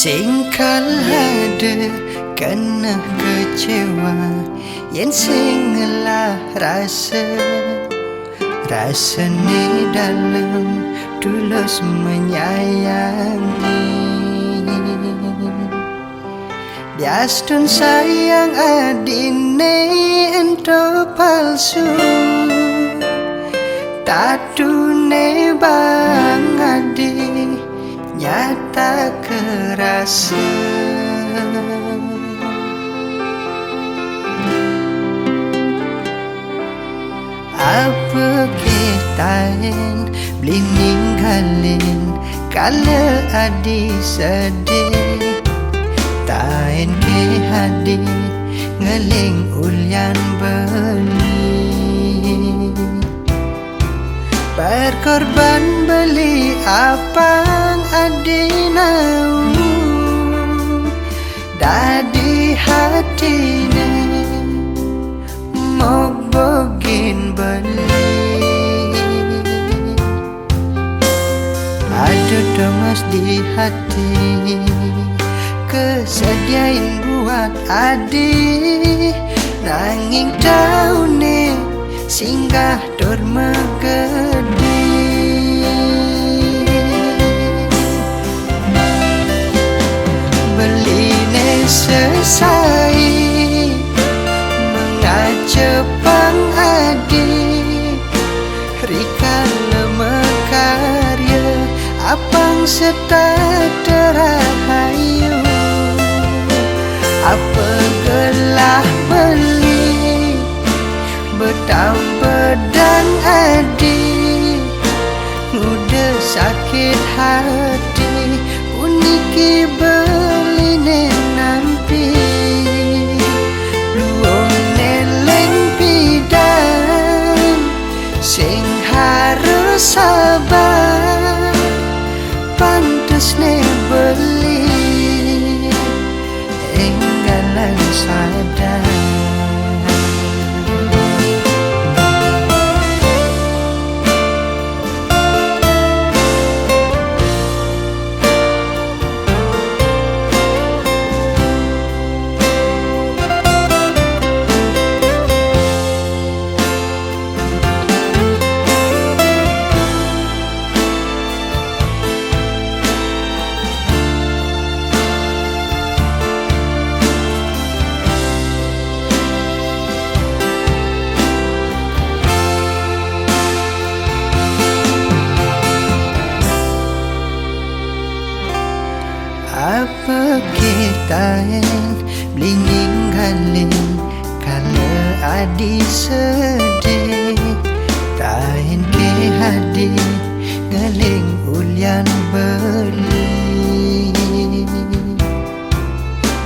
Singkal hade kena kecewa yen sing ngelah rasa ni dalam tulus menyayangi. Biastun sayang adine ento palsu, tatune bang adi nyata kerasa. Apa kitain beli ninggalin kala adi sedih, tain ke hadi ngeling ulyan beli. Berkorban beli apang adi nau dadi hatine mok bogin beli. Ada domas di hati kesediain buat adi, nanging daune singgah dur megedi. Beline selesai mengacepang adi, rika lemekarya apang setat terahayu. Apa gelah beli betang pedang adi, udah sakit hati uniki beline nampi. Luong neleng pidan sing harus sabar, pantes ne beli enggalan sadar. Apa kitain beli ninggalin kala adi sedih, tain ke hadi ngeling ulyan beli.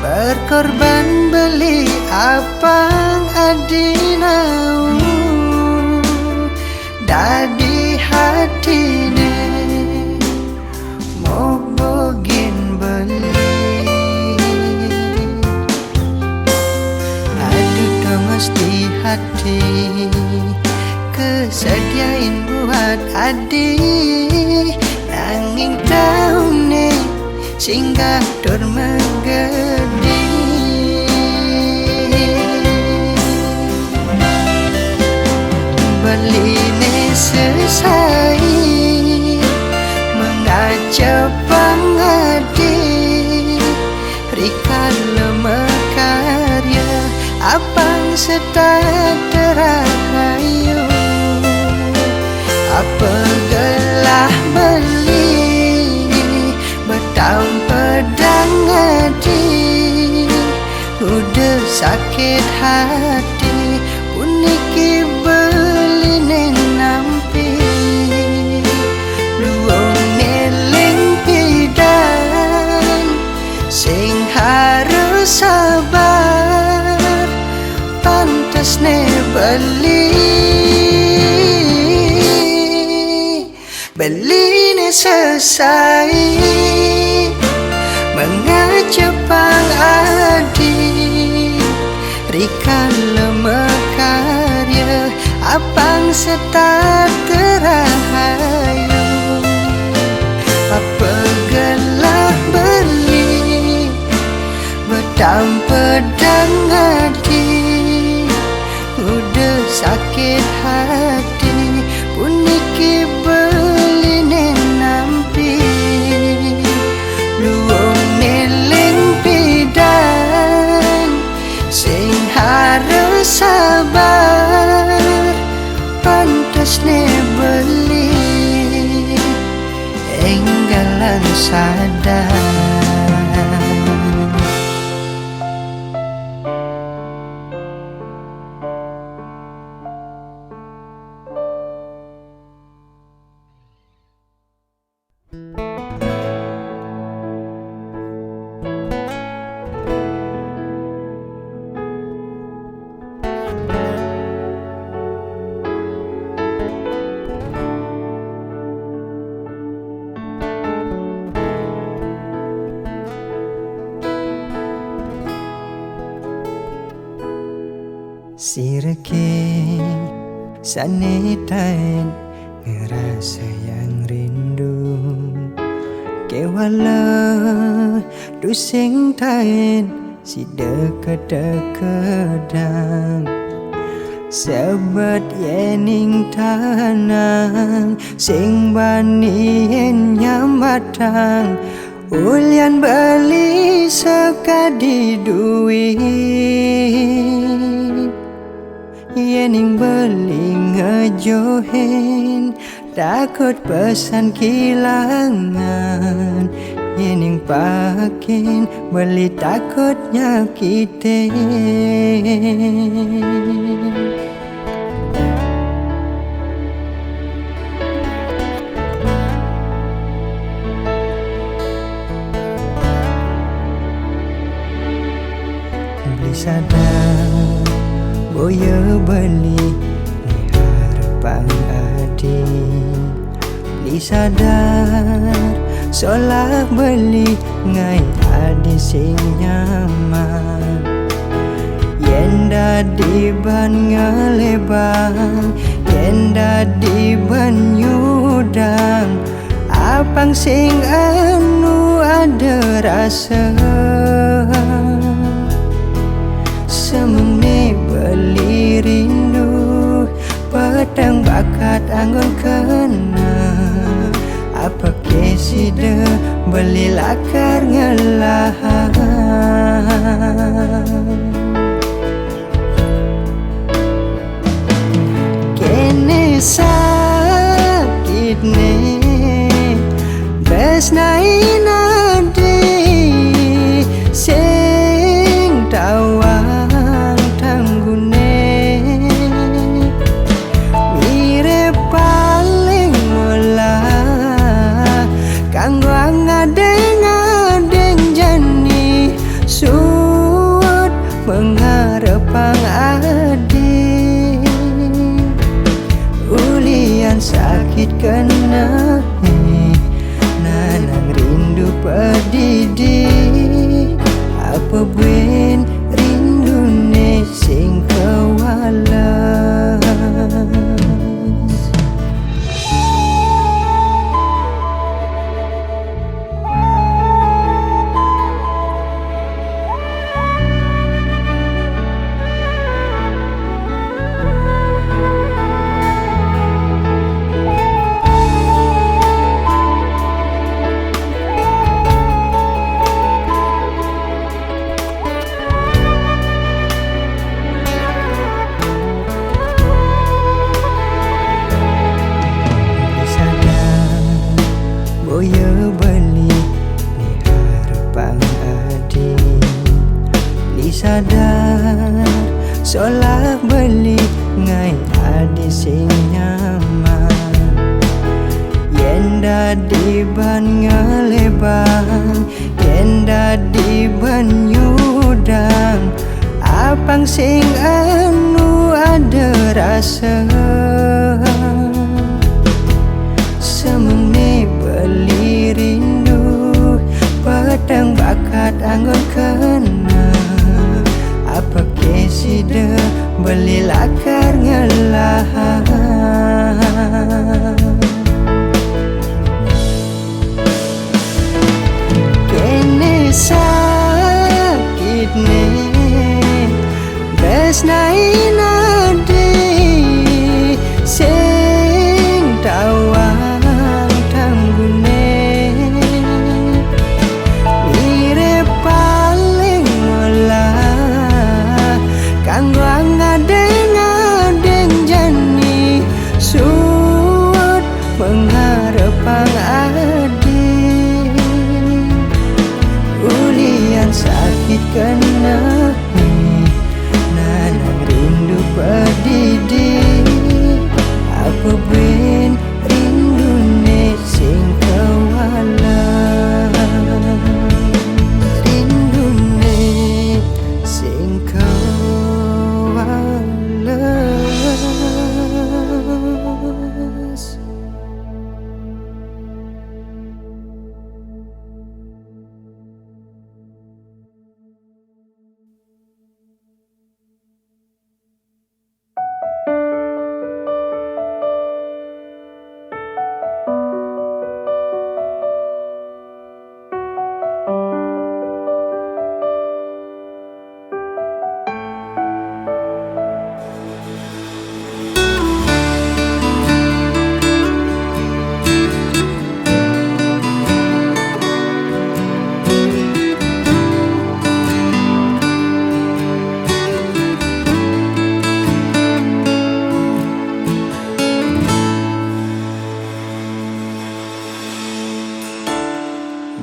Berkorban beli apang adi nau dadi hatine mok bogin beli. Aduh domas di hati kesediain buat adi, nanging daune singgah dur megedi. Beline selesai mengacepang adi, rika lemekarya apang setat terahayu. Apa gelah beli betang pedang adi, udah sakit hati uniki beline nampi. Luong neleng pidan sing harus sabar, pantes ne beli. Beline selesai mengacepang adi, rika lemekarya apang setat terahayu. Apa gelah beli kan sadar. Sireke sanetain ngerasa yang rindu kewala dusing tain si deket-dekedang sebat yening tanang sing banien nyamatang ulian beli sekadi duit yening beli ngejohin takut pesan kilangan yening pakin beli takut nyakitin. Beli sadar boya beli ni harapan adi beli sadar solah beli ngai adi sing nyaman yenda di ban ngelebang yenda di ban nyudang apang sing anu ada rasa semene beli rindu pedang bakat anggun kena apa kesida beli lakar ngelahan kene sakit ne besnai nadi sing tawa mengarepang adi ulian sakit kena nanang rindu pedidi apa buen rindu ne sing kewalas. Boya beli ni harapan adi beli sadar solah beli ngai adi sing nyaman yenda di ban ngelebang yenda di ban nyudang apang sing anu ada rasa semene beli rindu pedang bakat anggun kena apa kesida beli lakar ngelahan kene sakit ne besnai nadi sing tawa mengarepang adi kena nanang rindu pedidi apa ben rindu ne sing kawalan rindu ne sing kawalan.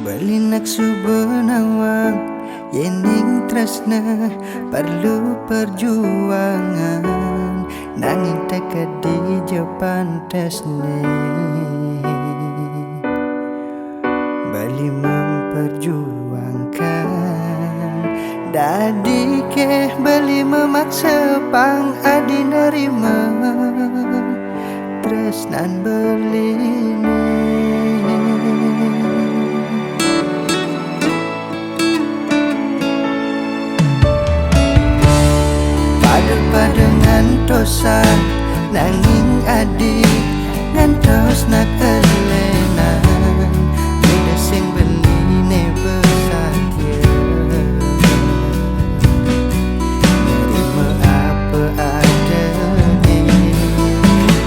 Belinak subenawang yening tresna perlu perjuangan nanging teka di japan tesne beli memperjuangkan dadi ke beli memaksa pang adi nerima tresnan beli pada ngantosan nanging adi ngantos nak elenan beda sing beli ne besakya nerima apa adane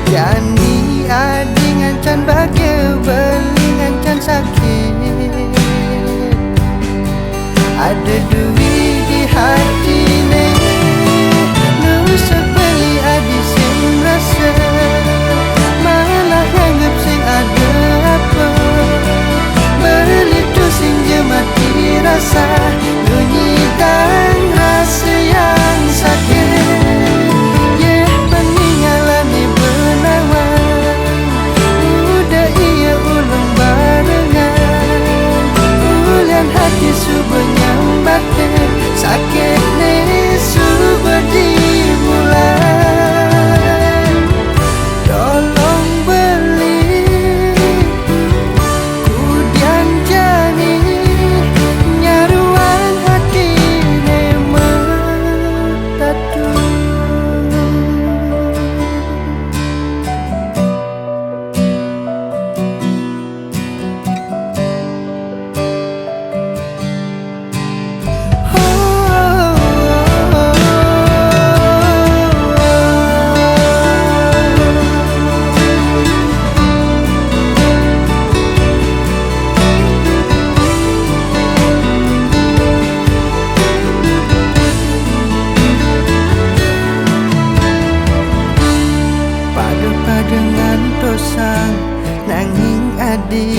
jani adi ngancan bahagia beli ngancan sakit ada duit di hati ne sebeli adi sing rasa malah anggap sing ada apa beli tu sing je mati rasa bunyi dan rasa yang sakit yeah peninggalan ni benawang udah ia ulung barengan ulian hati subuh nyambatin sakit ni subuh di tolong beli kudian jani nyaruan hati ne metatu nanging adi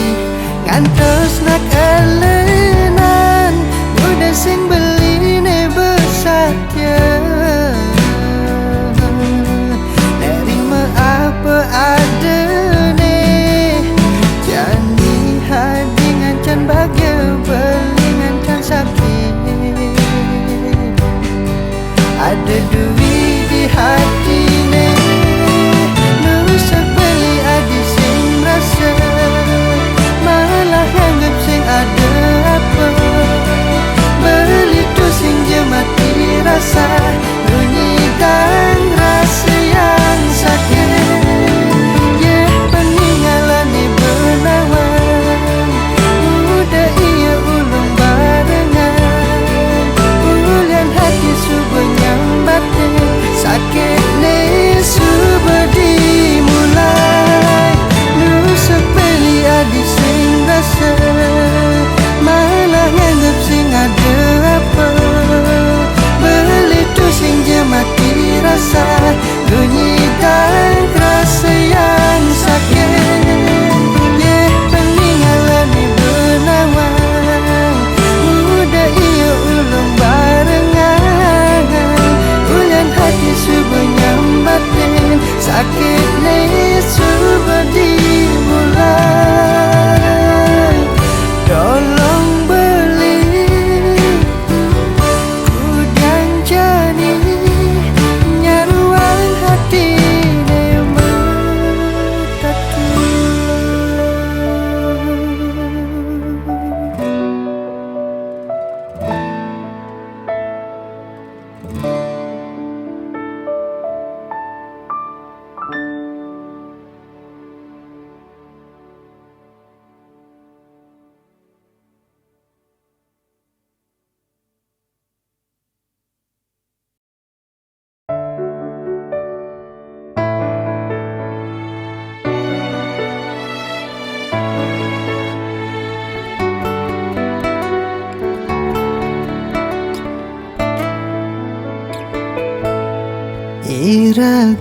ngantos nak elenan udah sing beli ne besakya nerima apa ada ne jani hadi ngancan bahagia beli ngancan sakit ada duit di hati ne malah anggap sing ada apa beli tu sing je mati rasa bunyi dan rasa yang sakit yeah peninggalan ni benawang udah ia ulung barengan ulian hati subuh nyambatin sakit ni subuh dimulai sepeli adi sing rasa malah nganggap sing ada apa beli tu sing je mati rasa bunyi dan rasa yang sakit yeah peninggalan ni benawang udah ia ulung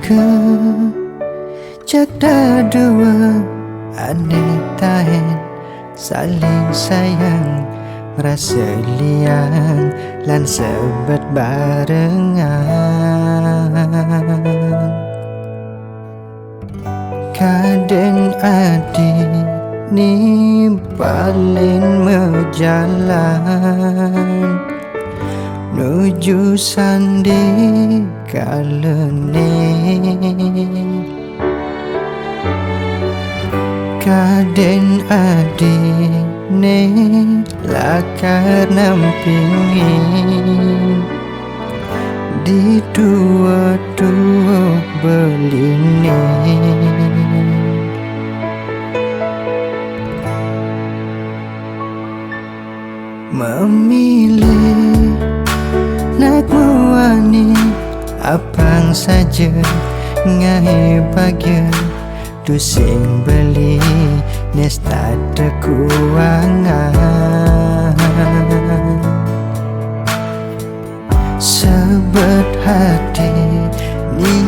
ke Cakda dua aneh tahen saling sayang merasa liang lan sebet barengan kadang adik ni paling menjalan nuju sandi kalene kadang adik ni lakar nampingin di dua-dua beline memilih nak muani apang saja ngai bahagia tu sing beli nesta keuangan sebet hati ni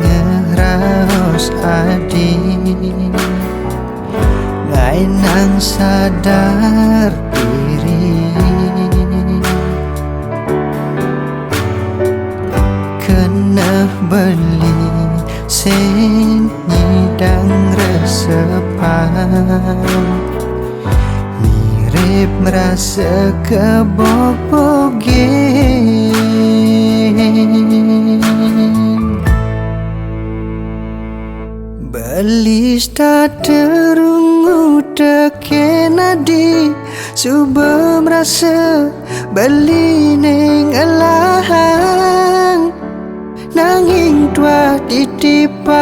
ngeraos adi ngai nang sadar diri kena beli sing nyidang resepan mirip merasa kebobogen beli starter ungu teken adi suba merasa beli neng alahang nanging tua titipan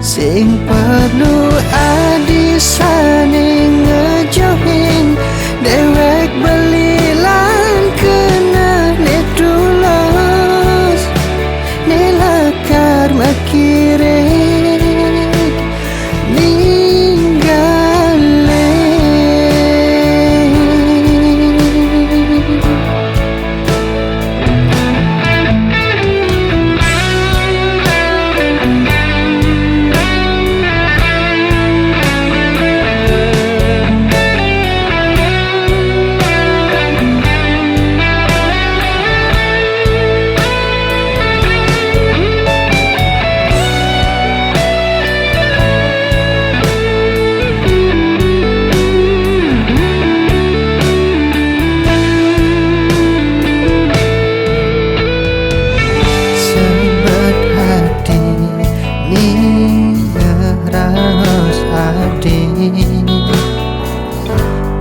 sing perlu adi saning ngejohin dewek beli lan kena netulos nelakar makirek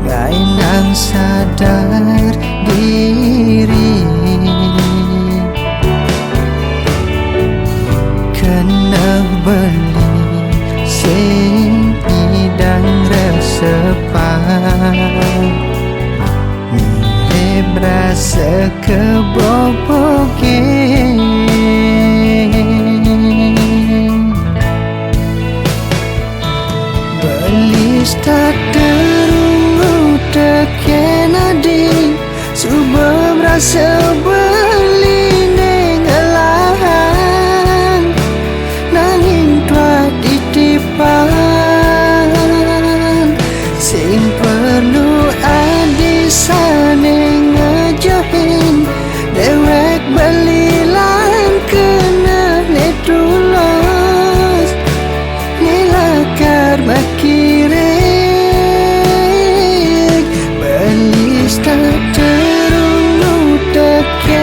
ngai nang sadar diri kena beli sing nyidang resepan mirip rasa kebobogen beli starter ungu teken adi suba merasa beli neng alahang nanging tua titipan sing perlu adi saning ngejohin dewek beli lan kena netulos nelakar makirek beli starter ungu teken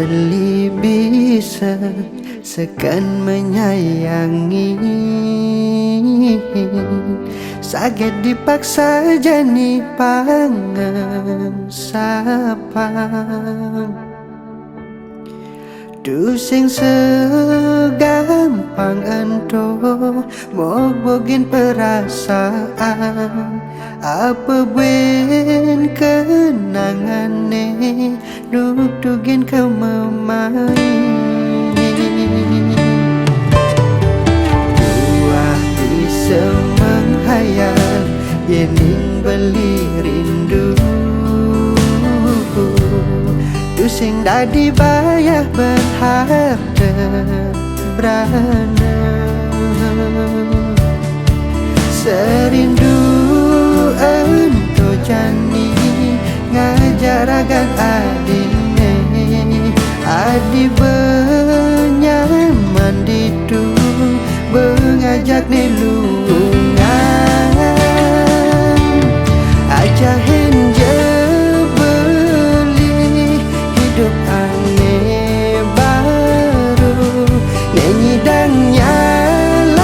beli bisa sekan menyayangi, sakit dipaksa jani pangan sapang. Tu sing segampang ento mogbogin perasaan, apa buen kenangan nih dugin kememai. Dua bisa menghayal yening beli rindu, tu sing dadi bayah berharga berana. Serindu ento jani ngajaragan adine, adi benyaman ditu mengajak ni lungan. Ajahin je beli hidup aneh baru, nyanyi dan nyalanin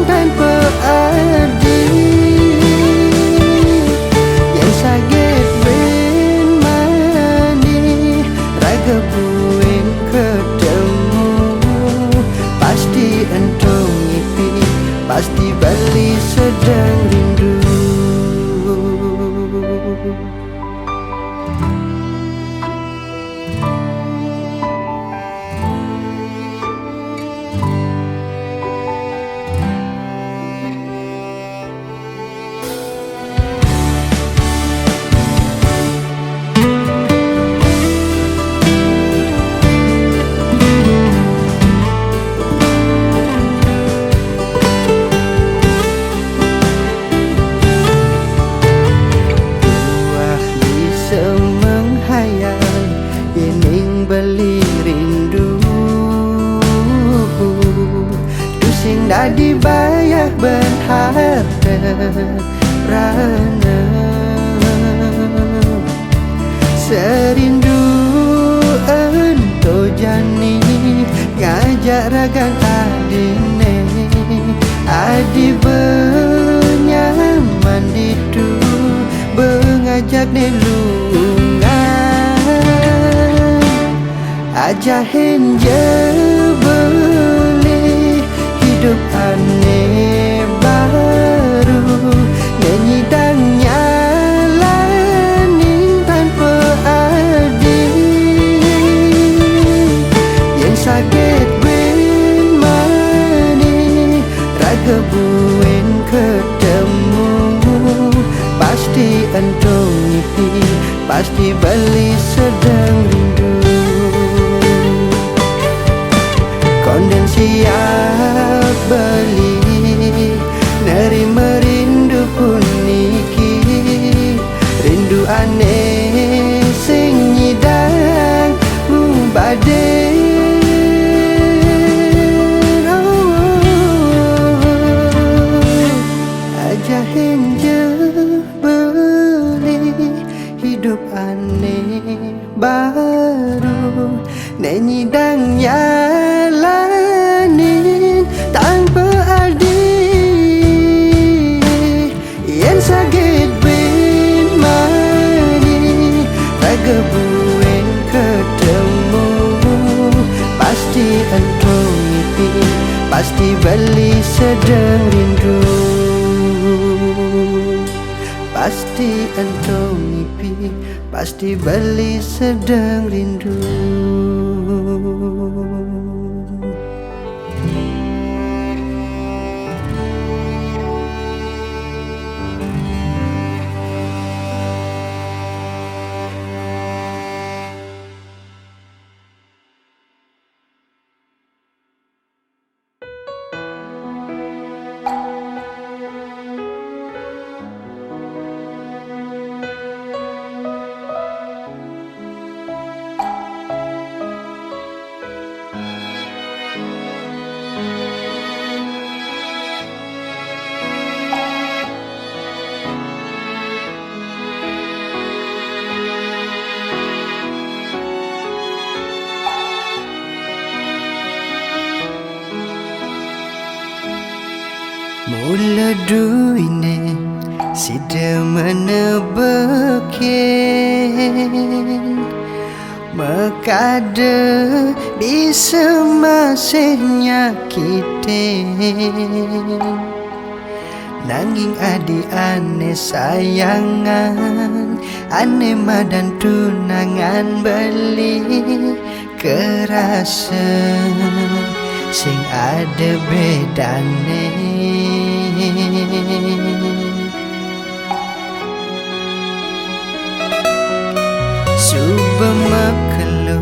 tanpa arti. Yang sakit ben mani raga buin ketemu, pasti entong ngipi, pasti balik sedang rindu. Beli rindu, tu sing dadi bayah berharga rana. Serindu ento jani ngajak ragan adine, adi benyaman ditu mengajak ni lungan. Ajahin je beli hidup aneh baru, nyanyi dan nyalanin tanpa arti. Yang sakit ben mani raga buen ketemu, pasti entong ngipi, pasti beli sedang rindu. Konden siap beli nerima rindu pun niki, rindu aneh sing nyidang badai. Ajahin je beli hidup aneh baru, nyanyi dan nyalanin tanpa arti. Yang sakit ben mani raga buen ketemu, pasti entong ngipi, pasti beli sedang rindu. Pasti entong ngipi, pasti beli sedang rindu. beduine sida menebeken mekade bisa masih nyakitin nanging adi ane sayangan ane madan tunangan beli kerasa sing ada bedane Suba makelu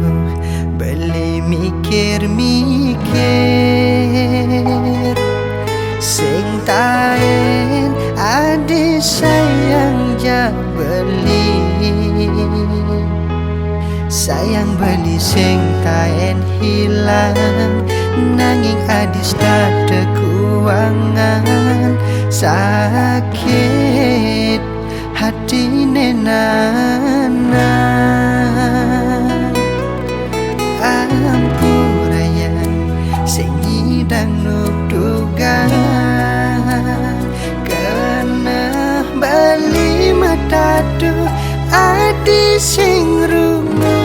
beli mikir-mikir sing taen adi sayang ja beli sayang beli sing taen hilang nanging adis tada kuangan sakit hati nenana ampurayan sing ngidang nudugan kena bali matatu adi sing rungu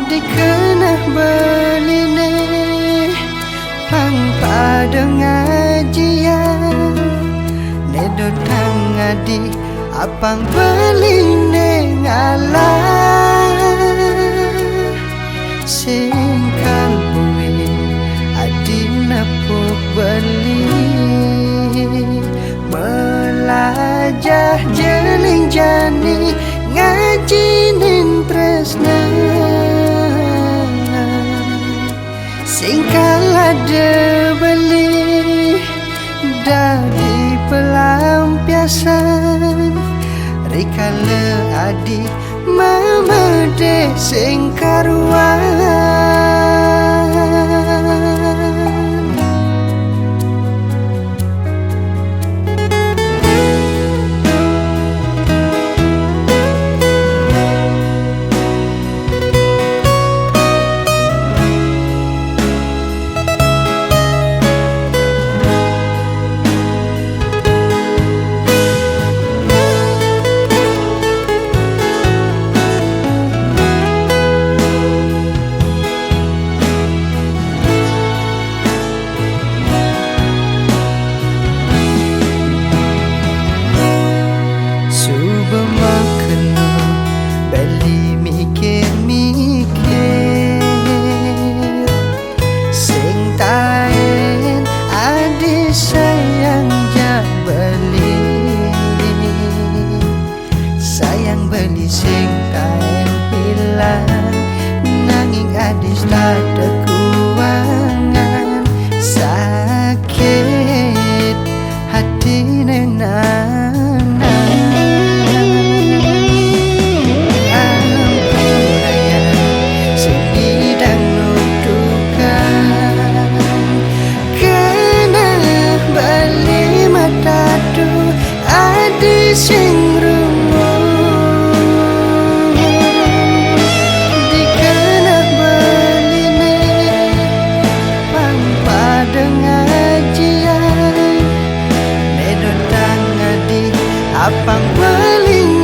dikena beline pang padang ngajian nedo tang adi apang beline ngalah sing kalbuwe adi napuk beli melajah jeling jani ngajinin tresna sing kalade beli dari pelampiasan rikale adi mama de sing karuan beli sing kain hilang nanging adis tada kuangan sakit hati nenana ampurayan sing ngidang nudukan kena bali matatu adi sing apang beling